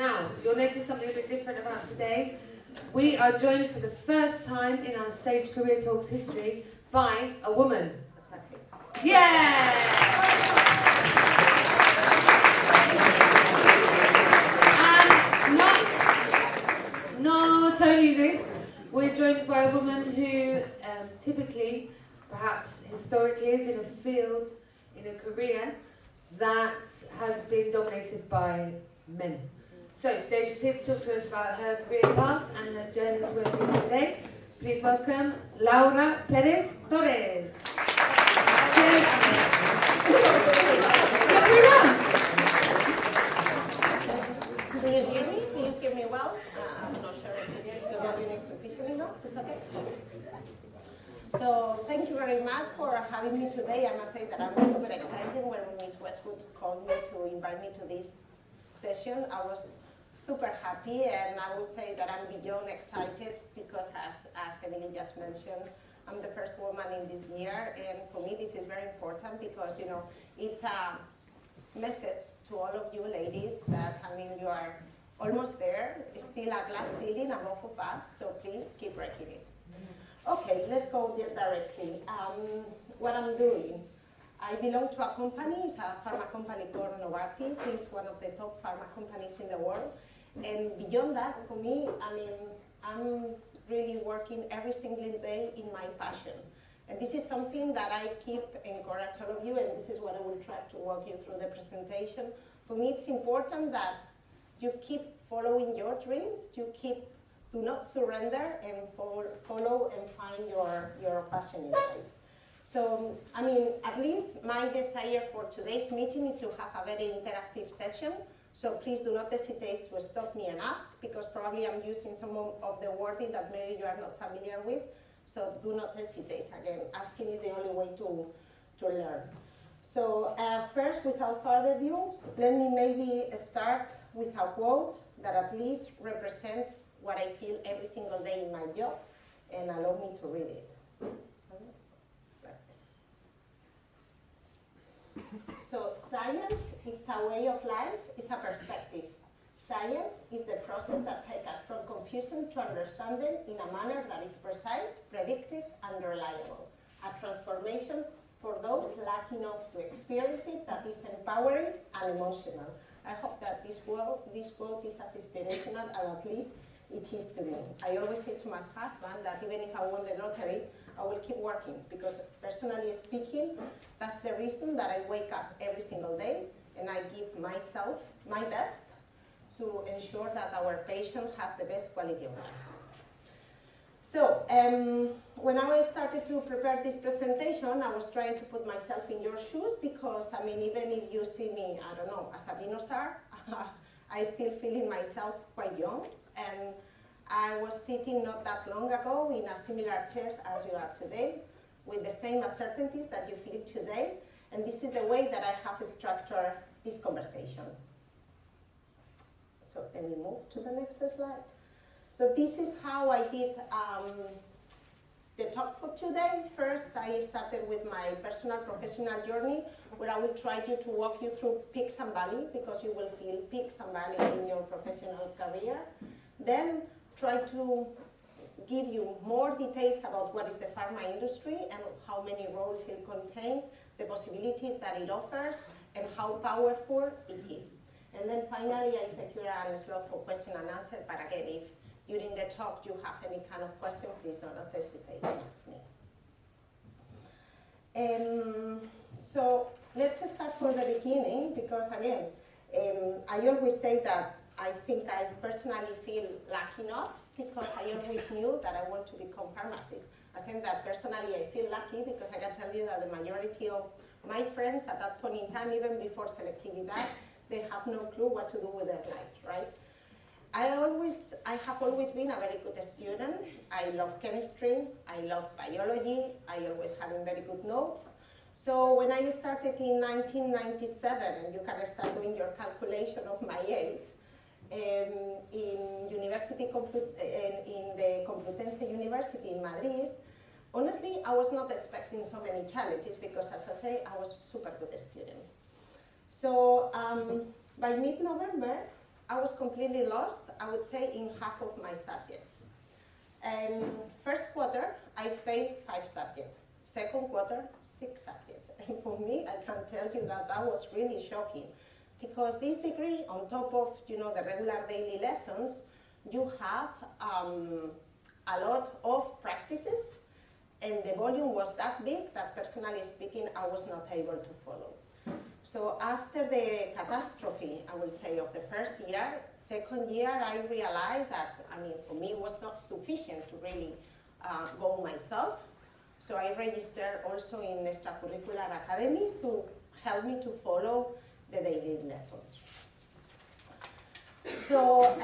Now, you'll notice something a bit different about today. We are joined for the first time in our Sage Career Talks history by a woman. Exactly. Yeah! And not only this, we're joined by a woman who typically, perhaps historically, is in a field, in a career that has been dominated by men. So today she's here to talk to us about her career path and her journey to where she is today. Please welcome Laura Torres. Do you hear me? Do you hear me well? I'm not sure if the volume is sufficient enough. It's okay? So thank you very much for having me today. I must say that I'm super excited when Ms. Westwood called me to invite me to this session. I was super happy, and I would say that I'm beyond excited because, as Emily just mentioned, I'm the first woman in this year, and for me this is very important because, you know, it's a message to all of you ladies that, I mean, you are almost there, still a glass ceiling above of us, so please keep breaking it. Okay, let's go there directly. What I'm doing. I belong to a company, it's a pharma company called Novartis. It's one of the top pharma companies in the world. And beyond that, for me, I mean, I'm really working every single day in my passion. And this is something that I keep encourage all of you, and this is what I will try to walk you through the presentation. For me, it's important that you keep following your dreams, do not surrender, and follow and find your passion in life. So, I mean, at least my desire for today's meeting is to have a very interactive session. So please do not hesitate to stop me and ask, because probably I'm using some of the wording that maybe you are not familiar with. So do not hesitate. Again, asking is the only way to learn. So first, without further ado, let me maybe start with a quote that at least represents what I feel every single day in my job, and allow me to read it. So science is a way of life, it's a perspective. Science is the process that takes us from confusion to understanding in a manner that is precise, predictive, and reliable. A transformation for those lucky enough to experience it that is empowering and emotional. I hope that this quote is as inspirational as at least it is to me. I always say to my husband that even if I won the lottery, I will keep working, because personally speaking, that's the reason that I wake up every single day and I give myself my best to ensure that our patient has the best quality of life. So, when I started to prepare this presentation, I was trying to put myself in your shoes, because, I mean, even if you see me, I don't know, as a dinosaur, I still feeling myself quite young. And I was sitting not that long ago in a similar chair as you are today, with the same uncertainties that you feel today. And this is the way that I have structured this conversation. So let me move to the next slide. So this is how I did the talk for today. First, I started with my personal professional journey, where I will try to walk you through peaks and valleys, because you will feel peaks and valleys in your professional career. Then try to give you more details about what is the pharma industry and how many roles it contains, the possibilities that it offers, and how powerful it is. And then finally, I secure a slot for question and answer. But again, if during the talk you have any kind of question, please do not hesitate to ask me. So let's start from the beginning, because again, I always say that I think I personally feel lucky enough, because I always knew that I want to become pharmacist. I think that personally I feel lucky, because I can tell you that the majority of my friends at that point in time, even before selectividad, they have no clue what to do with their life, right? I have always been a very good student. I love chemistry, I love biology, I always having very good notes. So when I started in 1997, and you can start doing your calculation of my age, in the Complutense University in Madrid, honestly, I was not expecting so many challenges, because as I say, I was a super good student. So by mid-November, I was completely lost, I would say, in half of my subjects. First quarter, I failed 5 subjects. Second quarter, 6 subjects. And for me, I can tell you that that was really shocking, because this degree, on top of the regular daily lessons, you have a lot of practices, and the volume was that big that, personally speaking, I was not able to follow. So after the catastrophe, I will say, of the first year, second year, I realized that, for me, it was not sufficient to really go myself. So I registered also in extracurricular academies to help me to follow the daily lessons. So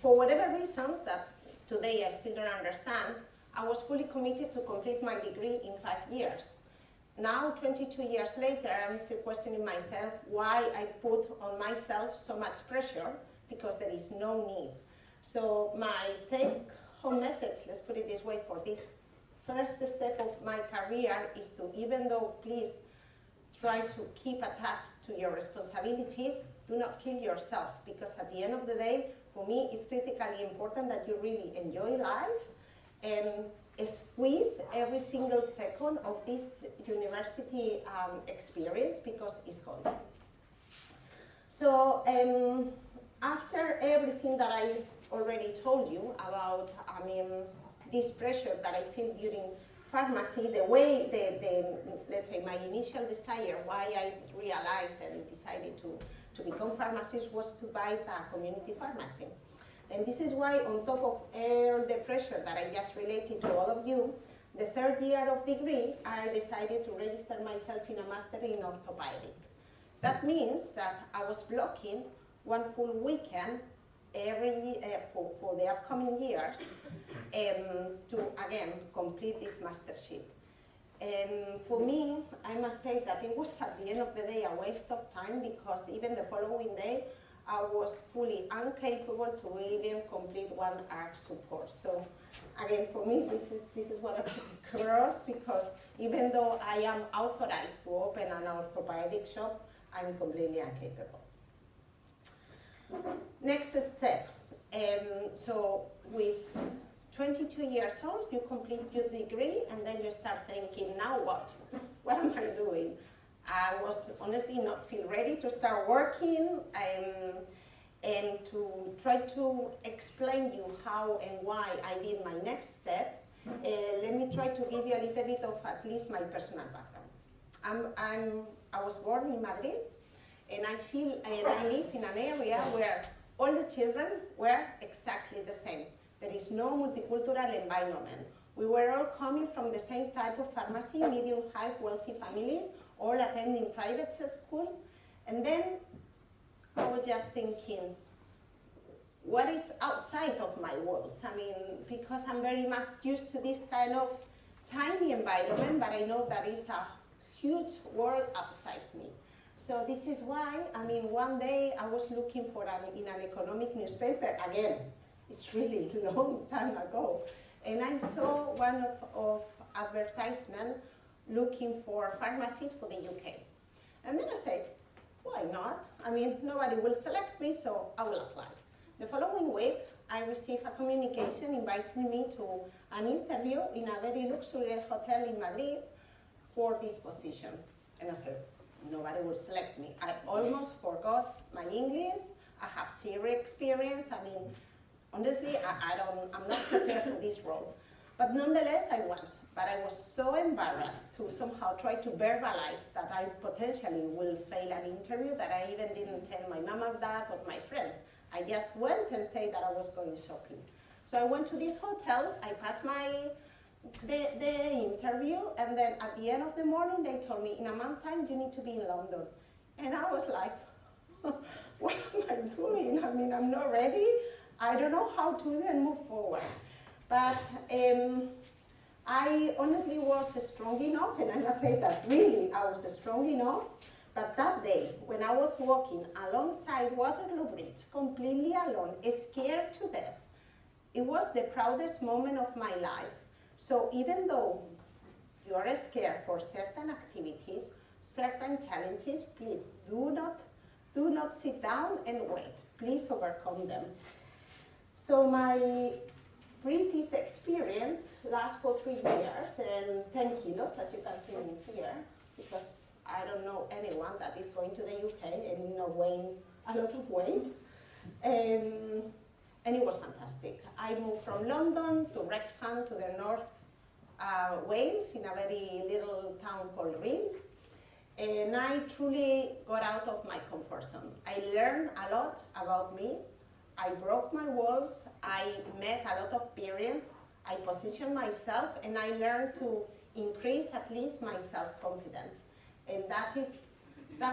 for whatever reasons that today I still don't understand, I was fully committed to complete my degree in 5 years. Now, 22 years later, I'm still questioning myself why I put on myself so much pressure, because there is no need. So my take-home message, let's put it this way, for this first step of my career is to, even though, please try to keep attached to your responsibilities, do not kill yourself, because at the end of the day, for me, it's critically important that you really enjoy life and squeeze every single second of this university experience, because it's golden. So after everything that I already told you about, this pressure that I feel during pharmacy, the way, let's say, my initial desire, why I realized and decided to become pharmacist, was to buy a community pharmacy. And this is why, on top of all the pressure that I just related to all of you, the third year of degree, I decided to register myself in a master in orthopedic. That means that I was blocking one full weekend for the upcoming years to, again, complete this mastership. And for me, I must say that it was, at the end of the day, a waste of time, because even the following day, I was fully incapable to even complete 1 hour support. So again, for me, this is one of the cross, because even though I am authorized to open an orthopedic shop, I'm completely incapable. Next step. So with 22 years old, you complete your degree, and then you start thinking, now what? What am I doing? I was honestly not feel ready to start working, and to try to explain you how and why I did my next step. Let me try to give you a little bit of at least my personal background. I was born in Madrid, and I live in an area where all the children were exactly the same. There is no multicultural environment. We were all coming from the same type of pharmacy, medium-high, wealthy families, all attending private school. And then I was just thinking, what is outside of my walls? Because I'm very much used to this kind of tiny environment, but I know that is a huge world outside me. So this is why, one day I was looking for in an economic newspaper, again, it's really a long time ago, and I saw one of advertisement looking for pharmacies for the UK. And then I said, why not? Nobody will select me, so I will apply. The following week, I received a communication inviting me to an interview in a very luxurious hotel in Madrid for this position. And I said, nobody will select me. I almost forgot my English. I have zero experience. Honestly, I'm not prepared for this role. But nonetheless, I went. But I was so embarrassed to somehow try to verbalize that I potentially will fail an interview that I even didn't tell my mom or dad or my friends. I just went and said that I was going shopping. So I went to this hotel, I passed the interview, and then at the end of the morning they told me, in a month's time you need to be in London. And I was like, what am I doing? I'm not ready. I don't know how to even move forward. But I honestly was strong enough, and I must say that really I was strong enough. But that day, when I was walking alongside Waterloo Bridge, completely alone, scared to death, it was the proudest moment of my life. So even though you are scared for certain activities, certain challenges, please do not Do not sit down and wait. Please overcome them. So my British experience lasts for 3 years and 10 kilos, as you can see in here, because I don't know anyone that is going to the UK and not weighing a lot of weight. And it was fantastic. I moved from London to Wrexham to the North Wales in a very little town called Ring. And I truly got out of my comfort zone. I learned a lot about me. I broke my walls. I met a lot of parents. I positioned myself, and I learned to increase at least my self-confidence. And that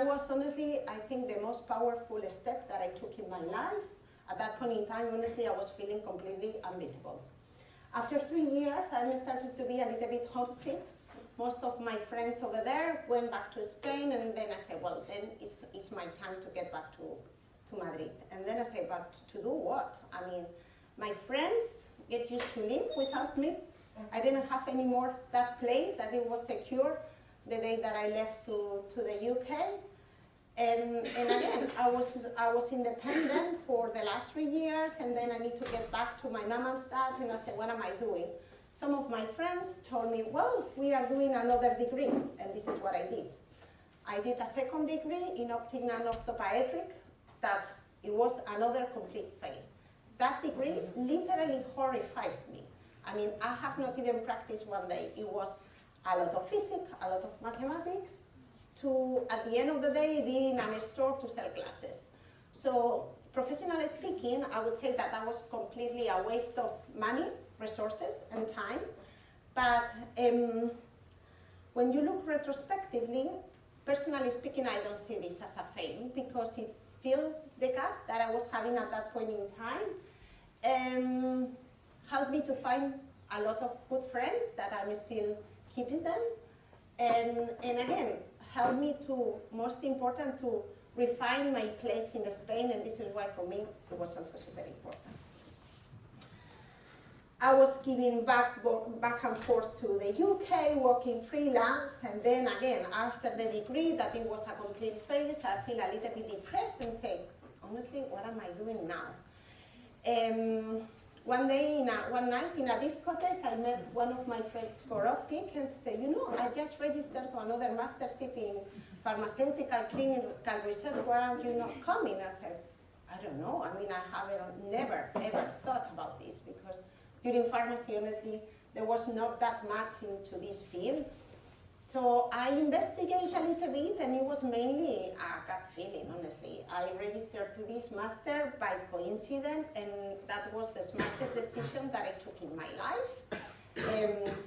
was honestly, I think, the most powerful step that I took in my life. At that point in time, honestly, I was feeling completely unbeatable. After 3 years, I started to be a little bit homesick. Most of my friends over there went back to Spain, and then I said, well, then it's my time to get back to Madrid. And then I said, but to do what? I mean, my friends get used to live without me. I didn't have any more that place, that it was secure the day that I left to the UK. And again, I was independent for the last 3 years, and then I need to get back to my mom and dad, and I said, what am I doing? Some of my friends told me, well, we are doing another degree, and this is what I did. I did a second degree in optic and optopaediatric, that it was another complete fail. That degree literally horrifies me. I mean, I have not even practiced one day. It was a lot of physics, a lot of mathematics, to, at the end of the day, be in a store to sell glasses. So, professionally speaking, I would say that that was completely a waste of money, resources, and time. But when you look retrospectively, personally speaking, I don't see this as a fail, because it filled the gap that I was having at that point in time, helped me to find a lot of good friends that I'm still keeping them, and again, helped me to, most important, to refine my place in Spain, and this is why for me it was also super important. I was giving back and forth to the UK, working freelance, and then again, after the degree, that it was a complete failure, I feel a little bit depressed and say, honestly, what am I doing now? One day, one night in a discotheque, I met one of my friends for optic, and she said, you know, I just registered to another mastership in pharmaceutical clinical research. Why are you not coming? I said, I don't know. I mean, I haven't never ever thought about this, because during pharmacy, honestly, there was not that much into this field. So I investigated a little bit, and it was mainly a gut feeling, honestly. I registered to this master by coincidence, and that was the smartest decision that I took in my life.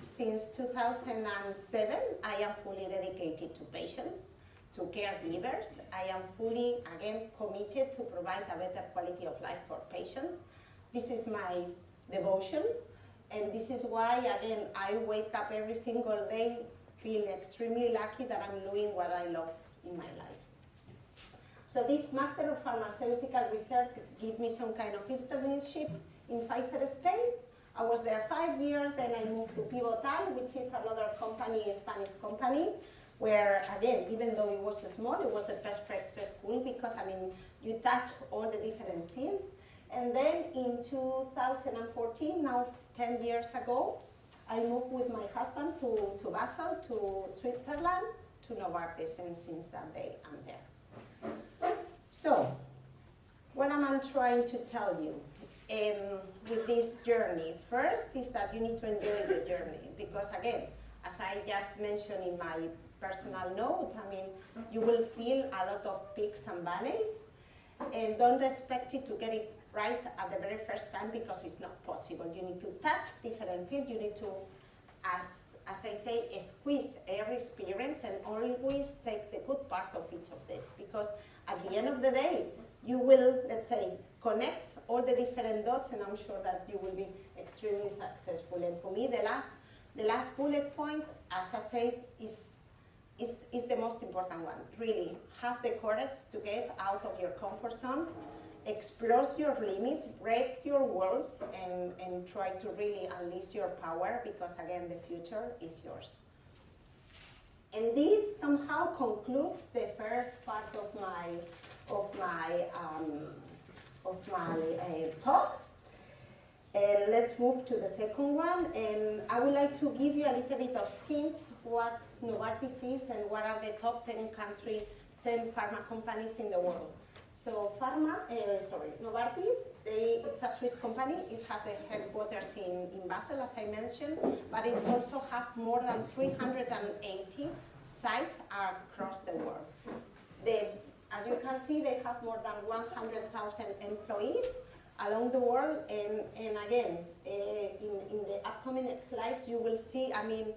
Since 2007, I am fully dedicated to patients, to caregivers. I am fully, again, committed to provide a better quality of life for patients. This is my devotion, and this is why, again, I wake up every single day feel extremely lucky that I'm doing what I love in my life. So this Master of Pharmaceutical Research gave me some kind of internship in Pfizer Spain. I was there 5 years, then I moved to Pivotal, which is another company, a Spanish company, where, again, even though it was small, it was the perfect school, because, I mean, you touch all the different fields. And then in 2014, now 10 years ago, I moved with my husband to Basel, to Switzerland, to Novartis, and since that day I'm there. So, what am I trying to tell you with this journey? First is that you need to enjoy the journey, because again, as I just mentioned in my personal note, I mean, you will feel a lot of peaks and valleys, and don't expect it to get it right at the very first time, because it's not possible. You need to touch different fields. You need to, as I say, squeeze every experience and always take the good part of each of this, because at the end of the day, you will, let's say, connect all the different dots, and I'm sure that you will be extremely successful. And for me, the last bullet point, as I said, is the most important one. Really, have the courage to get out of your comfort zone, explore your limits, break your walls, and try to really unleash your power, because again, the future is yours. And this somehow concludes the first part of of my talk. And let's move to the second one. And I would like to give you a little bit of hints what Novartis is and what are the top 10 pharma companies in the world. So Novartis, it's a Swiss company. It has the headquarters in Basel, as I mentioned, but it also has more than 380 sites across the world. As you can see, they have more than 100,000 employees along the world, and again, in the upcoming slides, you will see, I mean,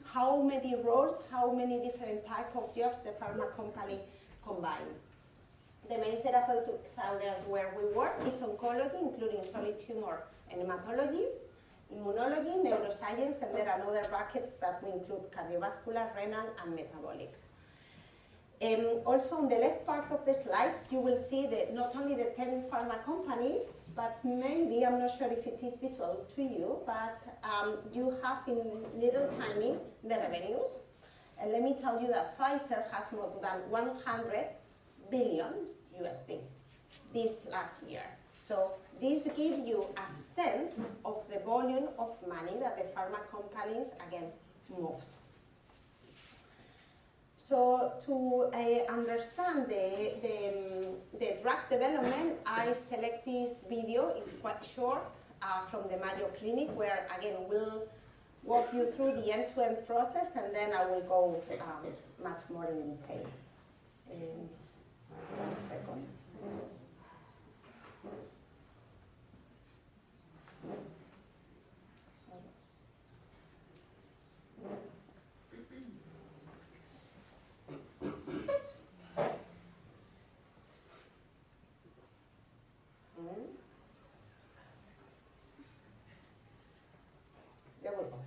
how many roles, how many different types of jobs the pharma company combine. The main therapeutic areas where we work is oncology, including solid tumor and hematology, immunology, neuroscience, and there are other buckets that we include cardiovascular, renal, and metabolic. Also on the left part of the slide, you will see that not only the 10 pharma companies, but maybe, I'm not sure if it is visual to you, but you have in little tiny the revenues. And let me tell you that Pfizer has more than 100 billion USD this last year. So this gives you a sense of the volume of money that the pharma companies, again, moves. So to understand the drug development, I select this video. It's quite short from the Mayo Clinic, where again we'll walk you through the end-to-end process, and then I will go much more in detail. 1 second. There we go.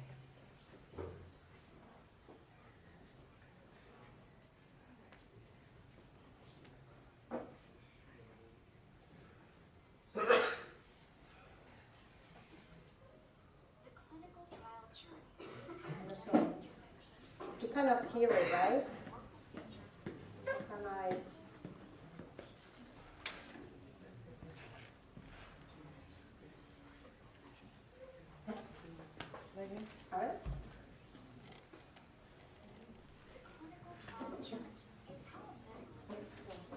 You cannot hear it, right? Can I? All right.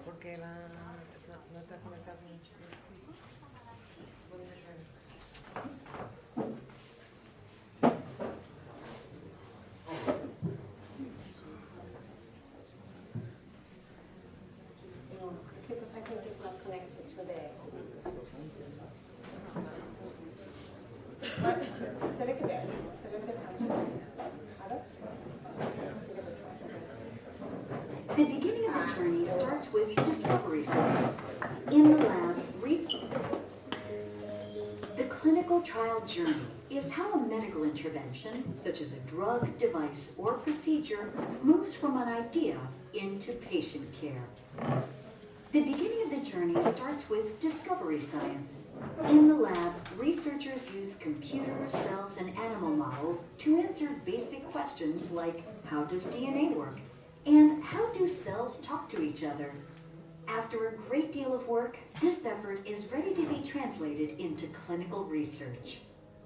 Porque no está conectado. It's because I think it's not connected to the. Select there. Select the Samsung. The beginning of the journey starts with discovery science. In the lab, the clinical trial journey is how a medical intervention, such as a drug, device, or procedure, moves from an idea into patient care. The beginning of the journey starts with discovery science. In the lab, researchers use computers, cells, and animal models to answer basic questions like, how does DNA work? And how do cells talk to each other? After a great deal of work, this effort is ready to be translated into clinical research.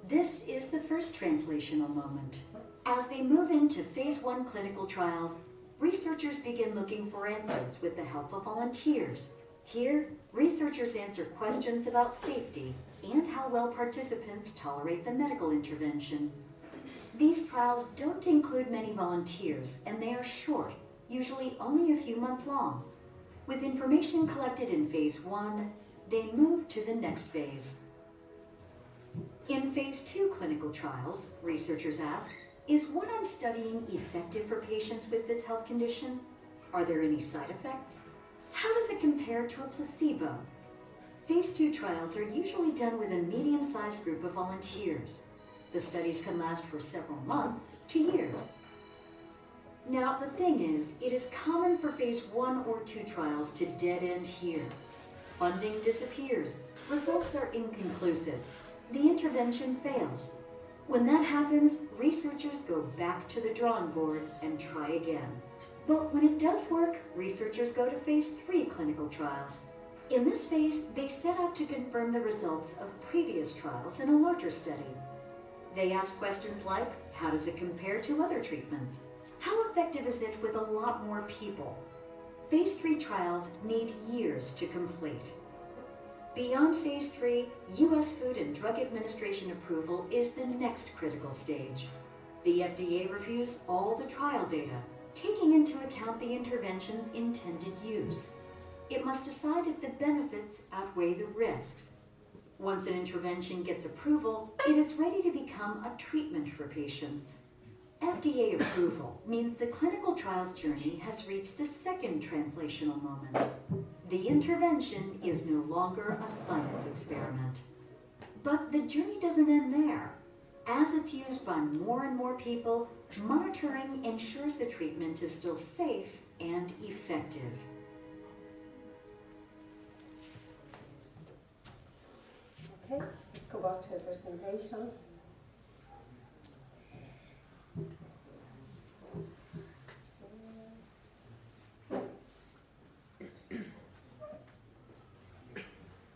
This is the first translational moment. As they move into phase 1 clinical trials, researchers begin looking for answers with the help of volunteers. Here, researchers answer questions about safety and how well participants tolerate the medical intervention. These trials don't include many volunteers, and they are short, usually only a few months long. With information collected in phase 1, they move to the next phase. In phase 2 clinical trials, researchers ask, is what I'm studying effective for patients with this health condition? Are there any side effects? How does it compare to a placebo? Phase 2 trials are usually done with a medium-sized group of volunteers. The studies can last for several months to years. Now, the thing is, it is common for phase 1 or 2 trials to dead end here. Funding disappears, results are inconclusive, the intervention fails. When that happens, researchers go back to the drawing board and try again. But when it does work, researchers go to phase 3 clinical trials. In this phase, they set out to confirm the results of previous trials in a larger study. They ask questions like, how does it compare to other treatments? How effective is it with a lot more people? Phase 3 trials need years to complete. Beyond phase 3, U.S. Food and Drug Administration approval is the next critical stage. The FDA reviews all the trial data, taking into account the intervention's intended use. It must decide if the benefits outweigh the risks. Once an intervention gets approval, it is ready to become a treatment for patients. FDA approval means the clinical trials journey has reached the second translational moment. The intervention is no longer a science experiment. But the journey doesn't end there. As it's used by more and more people, monitoring ensures the treatment is still safe and effective. Okay, let's go back to the presentation.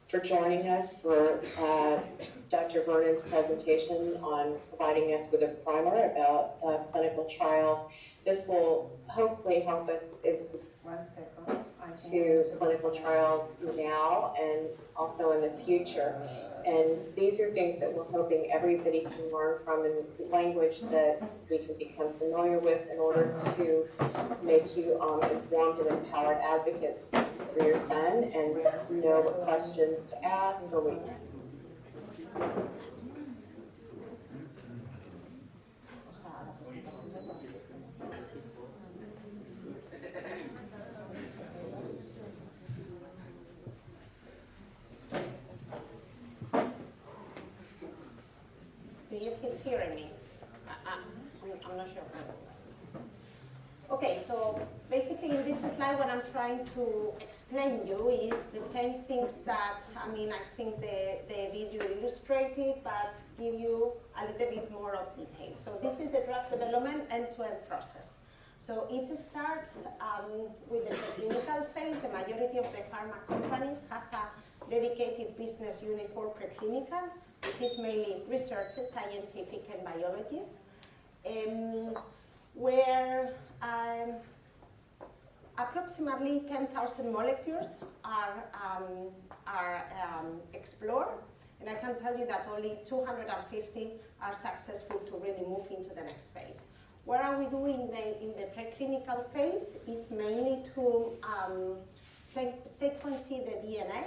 For joining us for Dr. Vernon's presentation on providing us with a primer about clinical trials. This will hopefully help us to clinical trials now and also in the future. And these are things that we're hoping everybody can learn from in language that we can become familiar with in order to make you informed and empowered advocates for your son and know what questions to ask or we Do you still hear me? I'm not sure. Okay, so basically in this slide what I'm trying to explain you is the same things that, I think the video illustrated, but give you a little bit more of detail. So this is the drug development end-to-end process. So it starts with the preclinical phase. The majority of the pharma companies has a dedicated business unit for preclinical, which is mainly research, scientific, and biologists, where approximately 10,000 molecules are explored, and I can tell you that only 250 are successful to really move into the next phase. What are we doing in the preclinical phase is mainly to sequence the DNA,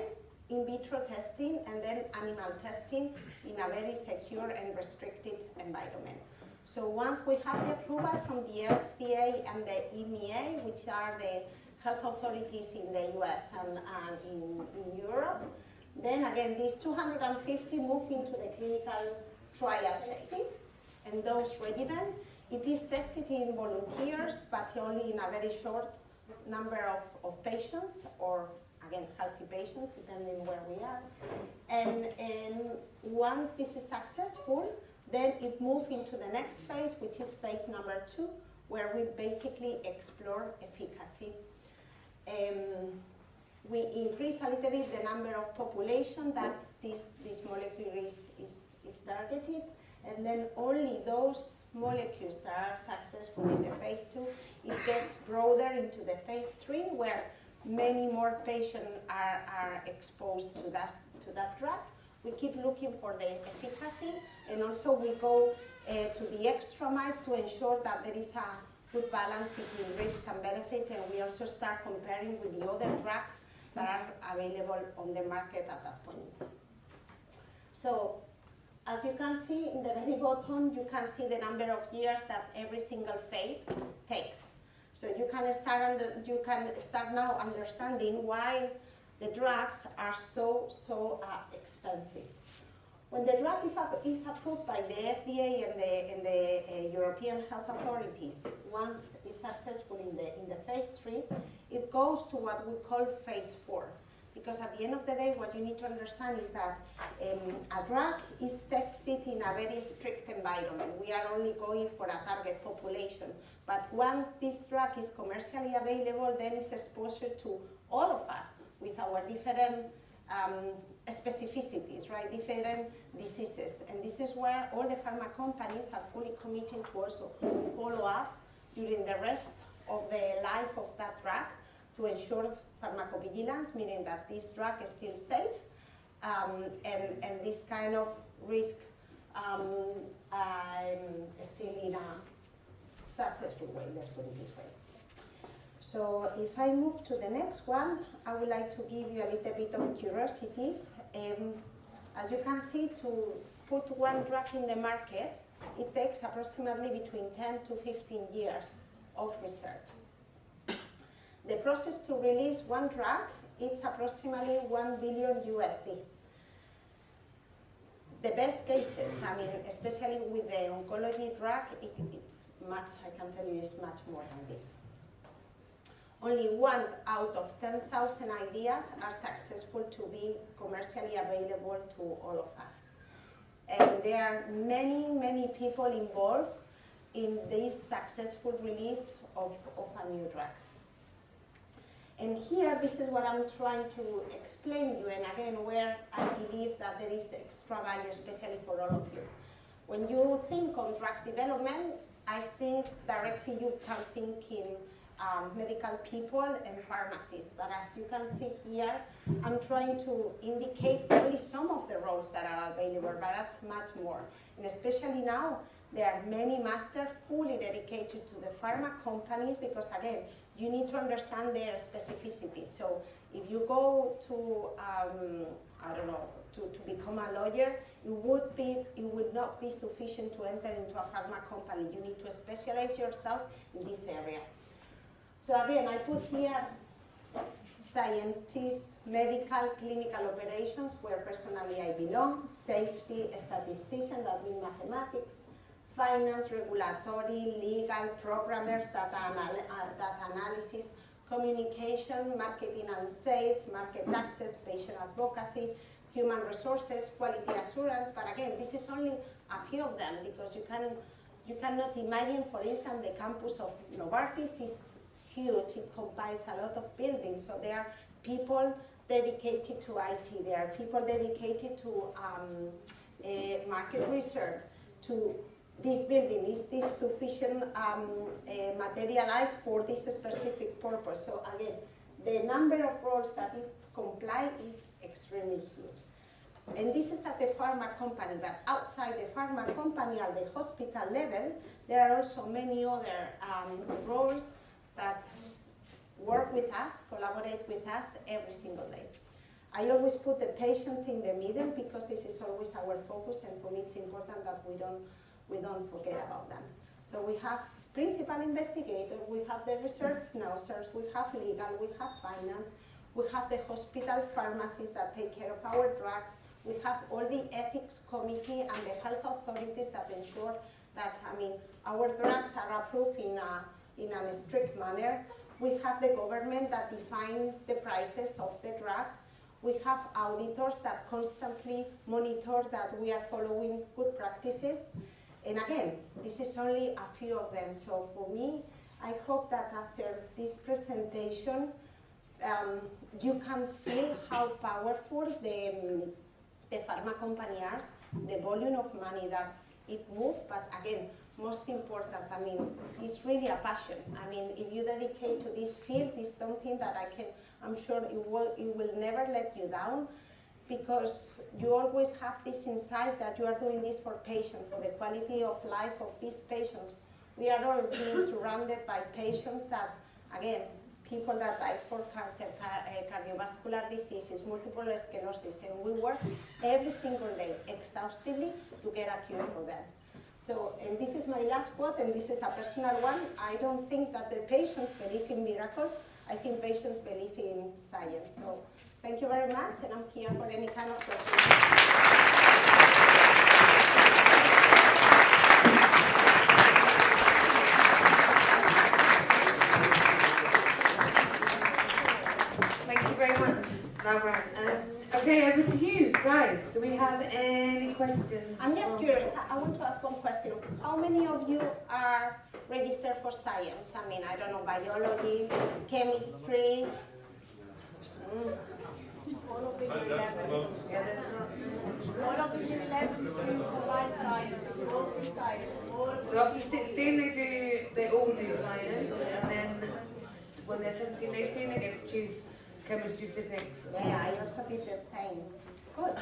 in vitro testing, and then animal testing in a very secure and restricted environment. So once we have the approval from the FDA and the EMA, which are the health authorities in the US and in Europe, then again these 250 move into the clinical trial phase. And those regimen, it is tested in volunteers, but only in a very short number of patients, or again, healthy patients, depending where we are. And once this is successful, then it moves into the next phase, which is phase number 2, where we basically explore efficacy. We increase a little bit the number of population that this molecule is targeted, and then only those molecules that are successful in the phase 2, it gets broader into the phase 3, where many more patients are exposed to that drug. We keep looking for the efficacy, and also we go to the extra mile to ensure that there is a good balance between risk and benefit, and we also start comparing with the other drugs that are available on the market at that point. So, as you can see in the very bottom, you can see the number of years that every single phase takes. So you can start now understanding why the drugs are so expensive. When the drug is approved by the FDA and the European health authorities, once it's successful in the phase 3, it goes to what we call phase 4. Because at the end of the day, what you need to understand is that a drug is tested in a very strict environment. We are only going for a target population But once this drug is commercially available, then it's exposure to all of us with our different specificities, right? Different diseases. And this is where all the pharma companies are fully committed to also follow up during the rest of the life of that drug to ensure pharmacovigilance, meaning that this drug is still safe, and this kind of risk still in a successful way, let's put it this way. So if I move to the next one, I would like to give you a little bit of curiosities. As you can see, to put one drug in the market, it takes approximately between 10 to 15 years of research. The process to release one drug, it's approximately $1 billion USD. The best cases, I mean, especially with the oncology drug, it's much, I can tell you, it's much more than this. Only 1 out of 10,000 ideas are successful to be commercially available to all of us. And there are many, many people involved in this successful release of a new drug. And here, this is what I'm trying to explain you, and again, where I believe that there is extra value, especially for all of you. When you think on drug development, I think directly you can think in medical people and pharmacists, but as you can see here, I'm trying to indicate only some of the roles that are available, but that's much more. And especially now, there are many masters fully dedicated to the pharma companies because, again, you need to understand their specificity. So if you go to, I don't know, to become a lawyer, it would not be sufficient to enter into a pharma company. You need to specialize yourself in this area. So again, I put here scientists, medical, clinical operations, where personally I belong, safety, statistician, that means mathematics, finance, regulatory, legal, programmers, data analysis, communication, marketing and sales, market access, patient advocacy, human resources, quality assurance. But again, this is only a few of them because you cannot imagine, for instance, the campus of Novartis is huge. It comprises a lot of buildings. So there are people dedicated to IT. There are people dedicated to market research, to this building, is this sufficient materialized for this specific purpose? So again, the number of roles that it complies is extremely huge. And this is at the pharma company, but outside the pharma company at the hospital level, there are also many other roles that work with us, collaborate with us every single day. I always put the patients in the middle because this is always our focus, and for me it's important that we don't forget about them. So we have principal investigator, we have the research nurses, we have legal, we have finance, we have the hospital pharmacists that take care of our drugs, we have all the ethics committee and the health authorities that ensure that, our drugs are approved in a strict manner. We have the government that define the prices of the drug. We have auditors that constantly monitor that we are following good practices. And again, this is only a few of them. So for me, I hope that after this presentation, you can feel how powerful the pharma company are, the volume of money that it moves, but again, most important, it's really a passion. If you dedicate to this field, it's something that I'm sure it will never let you down, because you always have this insight that you are doing this for patients, for the quality of life of these patients. We are all being surrounded by patients that, again, people that died for cancer, cardiovascular diseases, multiple sclerosis, and we work every single day exhaustively to get a cure for them. So, and this is my last quote, and this is a personal one. I don't think that the patients believe in miracles. I think patients believe in science. So, thank you very much, and I'm here for any kind of questions. Laura. Okay, over to you guys. Do we have any questions? I'm just curious. I want to ask one question. How many of you are register for science. I mean, I don't know, biology, chemistry. All of the year 11. All of the year 11 do combined science, they do all three science. So up to 16 they all do science, and then when they're 17, 18 they get to choose chemistry, physics. Yeah, I also did the same. Good.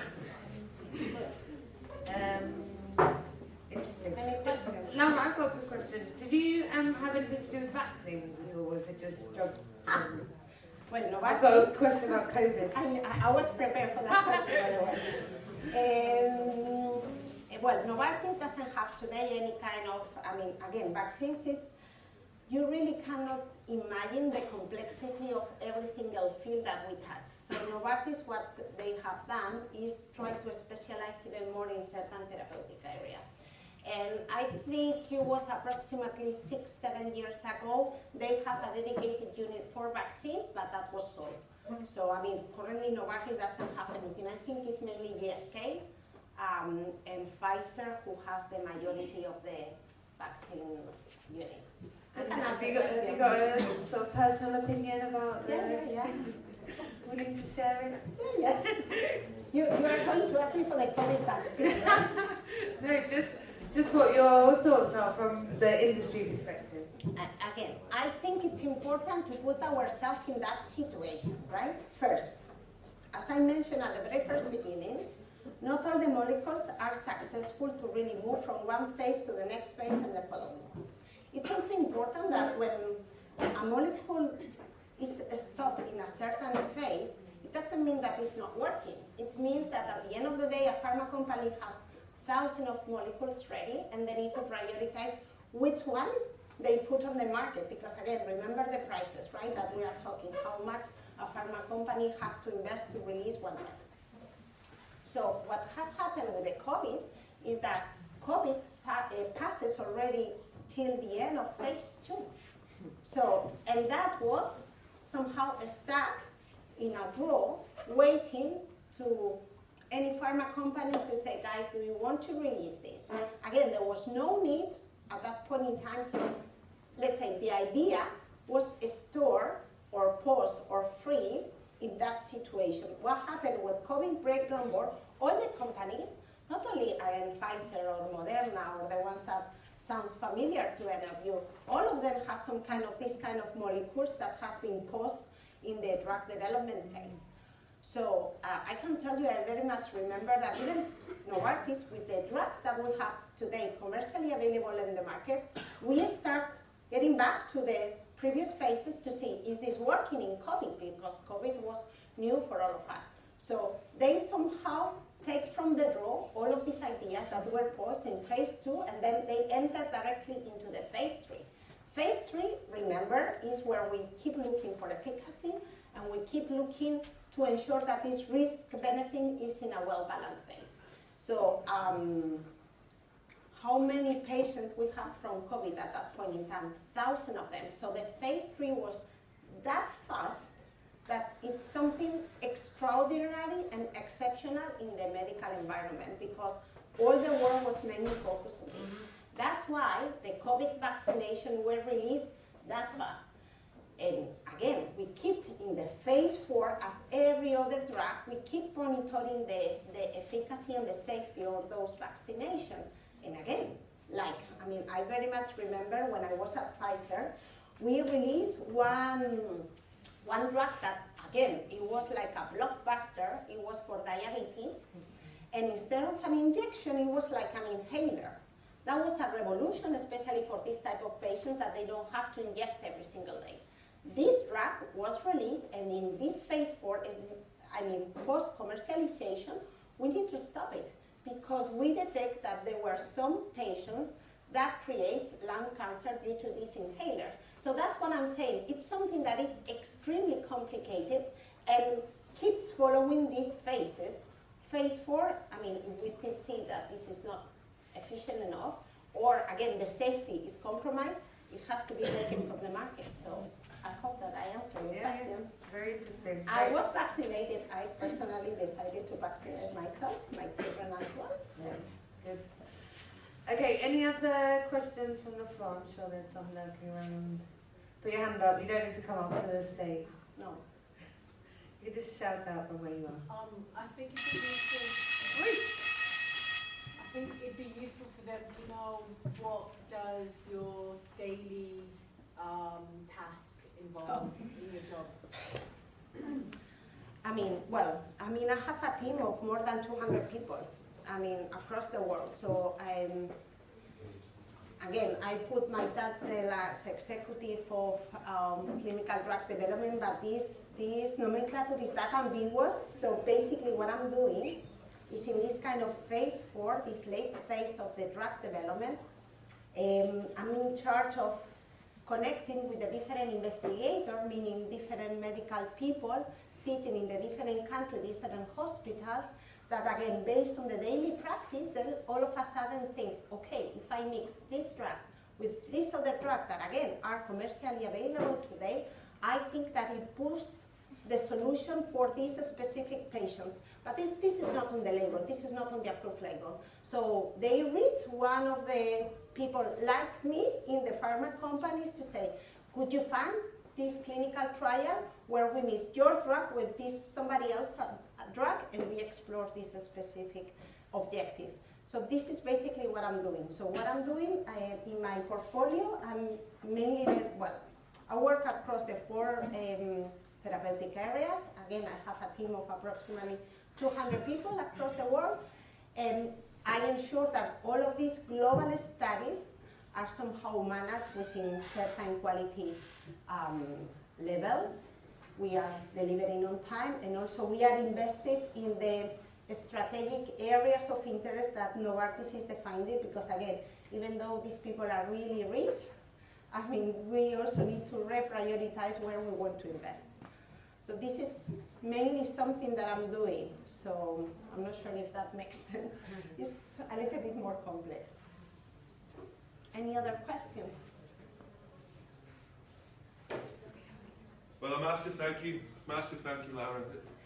Interesting. Any questions? Laura, I've got a quick question. Did you have anything to do with vaccines at all, or was it just drug? Well, Novartis. I've got a question about COVID. I was prepared for that question, by the way. Well, Novartis doesn't have today any kind of, I mean, again, vaccines is, you really cannot imagine the complexity of every single field that we touch. So Novartis, what they have done is try to specialize even more in certain therapeutic area. And I think it was approximately 6-7 years ago, they have a dedicated unit for vaccines, but that was sold. So, I mean, currently Novartis doesn't have anything. I think it's mainly GSK and Pfizer who has the majority of the vaccine unit. And have you got a sort of personal opinion about the... Yeah. Willing to share it? Yeah. You are going to ask me for the COVID vaccine, right? No, just what your thoughts are from the industry perspective. Again, I think it's important to put ourselves in that situation, right? First, as I mentioned at the very first beginning, not all the molecules are successful to really move from one phase to the next phase and the following. It's also important that when a molecule is stopped in a certain phase, it doesn't mean that it's not working. It means that at the end of the day, a pharma company has thousands of molecules ready, and they need to prioritize which one they put on the market. Because again, remember the prices, right, that we are talking, how much a pharma company has to invest to release one drug. So what has happened with the COVID is that COVID passes already till the end of phase 2. So, and that was somehow stuck in a drawer, waiting to any pharma company to say, guys, do you want to release this? Again, there was no need at that point in time, so let's say the idea was store or pause or freeze in that situation. What happened with COVID breakthrough on board, all the companies, not only Pfizer or Moderna or the ones that sounds familiar to any of you, all of them have some kind of, this kind of molecules that has been paused in the drug development phase. So I can tell you, I very much remember that even Novartis, with the drugs that we have today commercially available in the market, we start getting back to the previous phases to see, is this working in COVID? Because COVID was new for all of us. So they somehow take from the draw all of these ideas that were paused in phase 2, and then they enter directly into the phase 3. Phase 3, remember, is where we keep looking for efficacy, and we keep looking to ensure that this risk-benefit is in a well-balanced phase. So how many patients we have from COVID at that point in time? Thousands of them. So the phase 3 was that fast that it's something extraordinary and exceptional in the medical environment, because all the world was mainly focused on this. That's why the COVID vaccination were released that fast. And again, we keep in the phase 4, as every other drug, we keep monitoring the efficacy and the safety of those vaccinations. And again, like, I mean, I very much remember when I was at Pfizer, we released one drug that, again, it was like a blockbuster. It was for diabetes. And instead of an injection, it was like an inhaler. That was a revolution, especially for this type of patient, that they don't have to inject every single day. This drug was released, and in this phase 4, post-commercialization, we need to stop it, because we detect that there were some patients that creates lung cancer due to this inhaler. So that's what I'm saying. It's something that is extremely complicated and keeps following these phases. Phase 4, I mean, if we still see that this is not efficient enough, or again, the safety is compromised, it has to be taken from the market. So I hope that I answered your question. Yeah, very interesting. I was vaccinated. I personally decided to vaccinate myself, my children as well. Yeah, good. Okay, any other questions from the floor? I'm sure there's some lurking around. Put your hand up, you don't need to come up to the stage. No. You can just shout out from where you are. I think it'd be useful. I think it'd be useful for them to know what does your daily task involve in your job. I have a team of more than 200 people, across the world. So I put my title as executive of clinical drug development, but this nomenclature is that ambiguous. So basically what I'm doing is in this kind of phase 4, this late phase of the drug development, I'm in charge of connecting with the different investigators, meaning different medical people sitting in the different countries, different hospitals, that again, based on the daily practice, then all of a sudden thinks, okay, if I mix this drug with this other drug that again are commercially available today, I think that it boosts the solution for these specific patients. But this is not on the label, this is not on the approved label. So they reach one of the people like me in the pharma companies to say, could you fund this clinical trial where we mix your drug with this somebody else's drug and we explore this specific objective. So this is basically what I'm doing. So what I'm doing in my portfolio, I'm mainly, I work across the 4 therapeutic areas. Again, I have a team of approximately 200 people across the world, and I ensure that all of these global studies are somehow managed within certain quality levels. We are delivering on time, and also we are invested in the strategic areas of interest that Novartis is defining, because again, even though these people are really rich, we also need to reprioritize where we want to invest. So this is mainly something that I'm doing, so I'm not sure if that makes sense. It's a little bit more complex. Any other questions? Well, a massive thank you, Laura.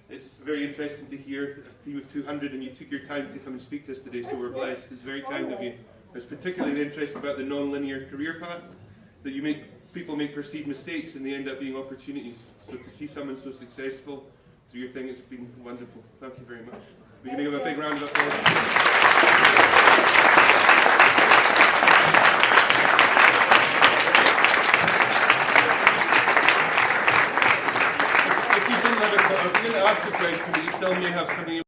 It's very interesting to hear a team of 200 and you took your time to come and speak to us today, so we're blessed. It's very kind of you. I was particularly interested about the non-linear career path, that people make perceived mistakes and they end up being opportunities. So to see someone so successful through your thing, it's been wonderful. Thank you very much. We're going to give a big round of applause. If you didn't ask a question, but you still may have something